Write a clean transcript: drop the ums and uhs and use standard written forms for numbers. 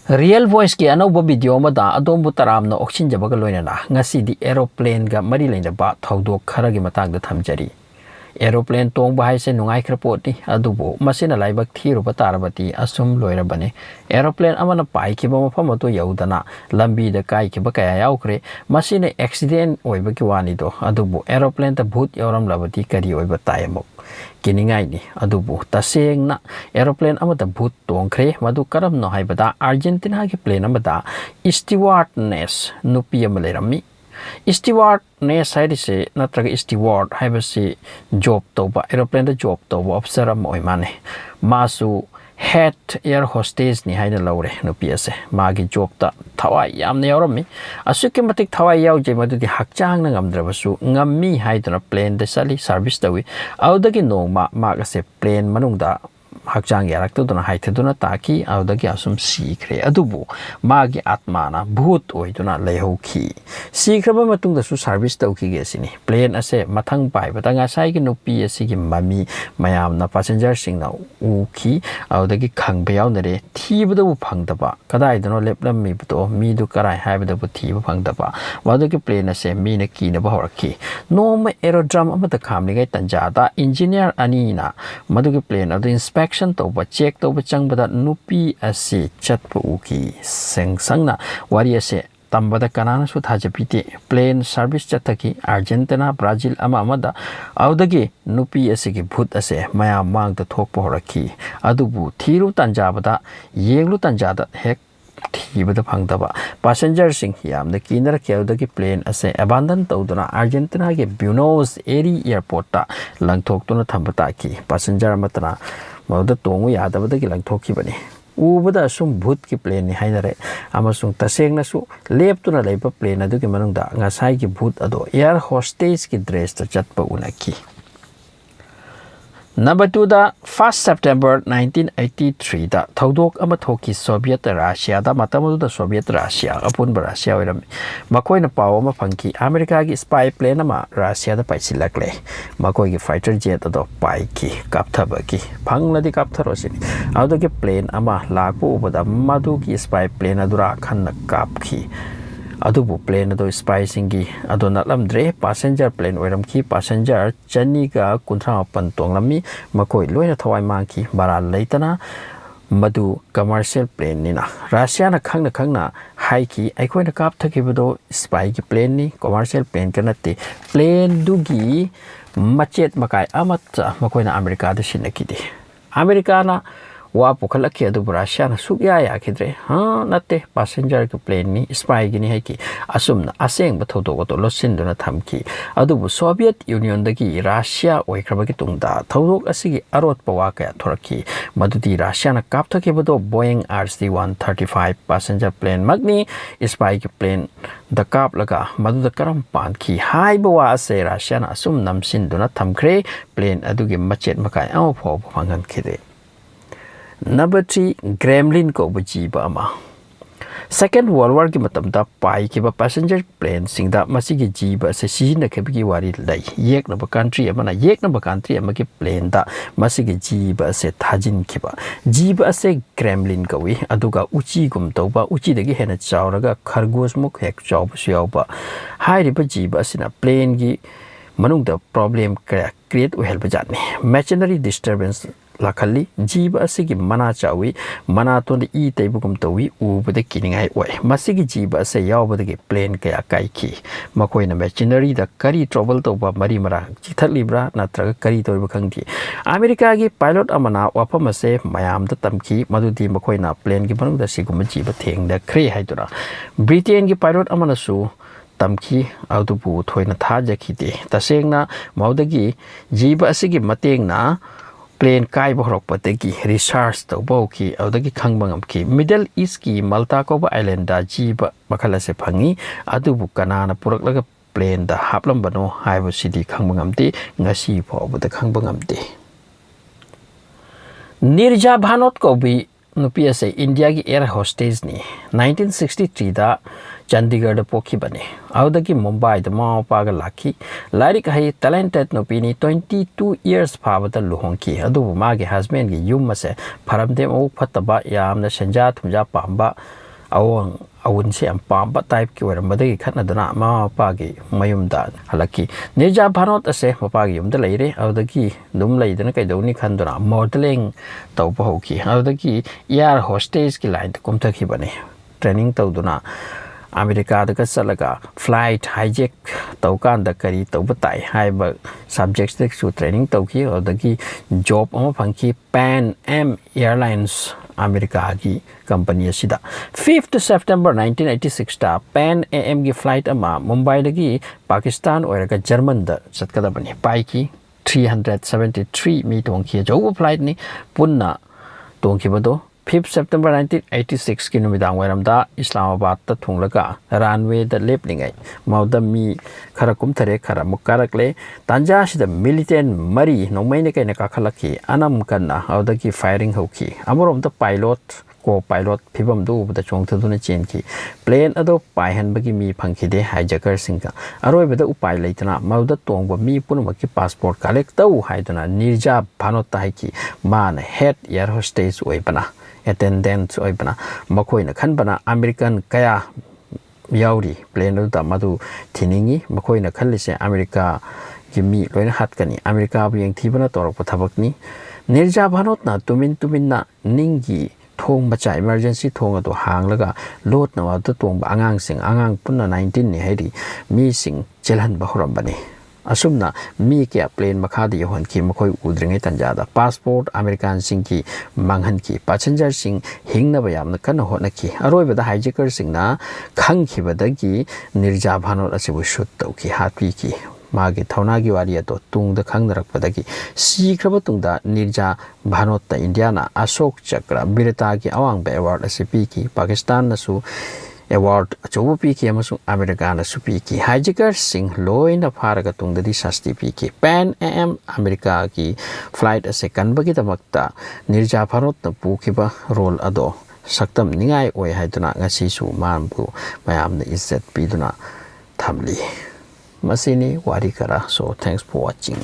Real voice ki anau ba video ma da adom bu taram na oxin jabaga loina na ngasi di aeroplane ga mari lain ba Thoudok khara gi matang da thamjari aeroplane tong ba hai se nungai khrapot ni adubo masina laibak thiru ba tarabati asum loira bane aeroplane amana pai ki ba mafam to yaudana lambi da kai ki ba kaya yaukre masina accident oi ba ki wani do adubo aeroplane ta bhut yoram labati kari oi ba tayamok kiningai ni adubu taseng na aeroplane amata bhut tongkhre madu karam no haibada Argentina ki plane amada stewardess nupi amalerami stewardess haidise natraga steward haibasi job toba aeroplane da job toba officer am oimane masu head air hostess ni haina laure nupi ase magi job ta thawai yamne yorami asuke matik thawai yauje madudi hakchang na ngamdrabasu ngammi haidana plane da sali service dawi audagi nongma magase plane manungda hakchang yarak to dona haitheduna taki audagi asum sikre adubu magi atmana bhut oiduna lehokhi sikraba matungda su service tauki ge sini plane ase mathang pai batanga sai gi nupi asigi mami mayam na passenger sing na ukhi audagi khangbe yaw nare thibadu phangdaba kadai dono leplam mi buto mi du karai haibada bu thiba phangdaba wadagi plane ase mi na ki na bahoraki noma aerodrome amata khamni gai tanjada engineer ani na madugi plane adu inspection toba check toba changbada nupi ase chatpa uki sengsangna wari ase tambada kanana su thajapiti plane service chataki Argentina Brazil ama amada audagi nupi ase gi bhut ase maya mang da thokpa horaki adubu thiru tanjabada yenglu tanjada hek thibada phangdaba passenger sing yamda kinar kyawdagi plane ase abandon tawduna Argentina ge Buenos Aires airport ta langthok tuna thambata ki passenger matana mauda tongu yadabada ki langthok ki bani ubada sum bhut ki plane ni hainare amasung taseng na su lep tuna leipa plane adu ki manungda ngasai ki bhut ado air hostess ki dress ta chatpa unaki Number 2 da 1st September 1983 da Thoudok ama thoki Soviet Russia da matamu da Soviet Russia apun ba Russia oiram makoi na paw ma phangki America gi spy plane ama Russia da paisilakle makoi gi fighter jet ado pai ki kapthaba ki phangladi kaptharo sini ado gi plane ama lakpo ubada madu gi spy plane adura khanna kapki adubu plane ado spy singi ado natlamdre passenger plane oiram ki passenger chani ga kunthra pan tonglami makoi loina thawai mangki bara leitana madu commercial plane nina Russia na khangna haiki aikoina kap thakibado spy ki plane ni commercial plane kanati plane dugi machet makai amat makoina America da sinakidi America na wa pukhalaki adu Russia na sugya ya khidre ha natte passenger ki plane ni spy gi ni haiki asumna Asengba Thoudok to losin duna thamki adu Soviet Union dagi Russia oikraba ki tungda Thoudok asigi arot pawa ka thoraki madudi Russia na kapthaki bodo Boeing RC-135 passenger plane magni spy ki plane da kap laga maduda karam pan ki hai bawa ase Russia na asum namsin duna thamkre plane adu gi machet makai aw pho phangan khide Number 3 Gremlin ko bujiba ama Second World War ki matamda pai ki ba passenger plane singda masigi jiba se sijina khebgi wari lai yek na ba country ama na yek na ba country ama ki plane da masigi jiba se thajin khiba jiba se Gremlin kawi aduga uchi gum toba uchi dagi hena chawraga khargos muk hek chawba siawba hai ri ba jiba sina plane gi manungda problem create we help jatni machinery disturbance lakhalli jiba asigi mana chawi mana ton e taibugum tawi ubada kiningai oi masigi jiba se yawbadagi plane kaya kaiki makoina machinery da kari trouble toba mari mara chithalibra natraga kari toiba khangdi America gi pilot amana wapama se mayam da tamki madudi makoina plane gi banung da sigum jiba theng da khre haidura Britain gi pilot amana su tamki audubu thoina thajakhide tasengna maudagi jiba asigi matengna plane kai bohrok pategi research to boki audagi khangbangam ki Middle East ki Malta ko ba island da jiba makhala se phangi adubu kanana puraklaga plane da haplam bano haibu city khangbangam ti ngasi pho bu da khangbangam ti Nirja Bhanot ko bi nupi ase India gi air hostess ni 1963 da Chandigarh da pokhibani audagi Mumbai da ma pa ga lakhi larik hai talented nupi ni 22 years phabata luhongki adu ma gi husband gi yum ase pharamde mo phataba yamna senja thumja pamba awang awun se am pamba type ki wara madagi khatna dana ma pa gi mayum da halaki nirja bhanot ase ma pa gi yum da leire audagi dum leidana kai dawni khan dana modeling tawpa hoki audagi air hostess ki line kum thakhi bane training tawduna America da kasalaga flight hijack tawkan da kari tawbatai haiba subjects da su training tawki audagi job ama phangki Pan Am Airlines America gi company asida 5th September 1986 ta Pan Am gi flight ama Mumbai dagi Pakistan oiraga German da chatkada bani pai ki 373 mi tongki jo flight ni punna tongki bado 5th September 1986 ki numidang wairamda Islamabad ta thunglaga runway da leplingai mauda mi khara kumthare khara mukarakle tanja sida militant mari nongmaine kaina kakhalaki anam kanna audagi firing hoki amorom da pilot co-pilot phibam du da chongthaduna chenki plane ado paihan bagi mi phangkhide hijacker singa aroi bada upai leitana mauda tongba mi punamaki passport collect tau haiduna nirja bhanot taiki man head air hostess oibana attendant oibana makoina khanbana American kaya yauri plane da madu thiningi makoina khallise America ki mi loina hatkani America bu yengthibana torok pathabakni nirja bhanot na tumin na ningi thong bacha emergency thong ado hanglaga lot na wa tong ba angang punna 19 ni hairi mi sing chelhan ba horam bani asumna mi ke plane makha di hon ki makoi udringai tanjada passport American sing ki manghan ki passenger sing hingna ba yamna kan hona ki aroi bada hijacker sing na khang ki badagi nirja bhanot asibu shoot tau ki hapi ki magi thaunagi wari ato tungda khangnarak padagi sikraba tungda nirja bhanot ta India na Ashok Chakra birata ki awang ba award asipi ki Pakistan na su award achobu pi ki amasung America na su pi ki hijacker sing loina pharaga tungda di sasti pi ki Pan Am America ki flight ase kanbagi tamakta nirja bhanot na pukhiba role ado saktam ningai oi haiduna ngasi su mambu mayamna izzat piduna thamli Masini wari khara. So thanks for watching.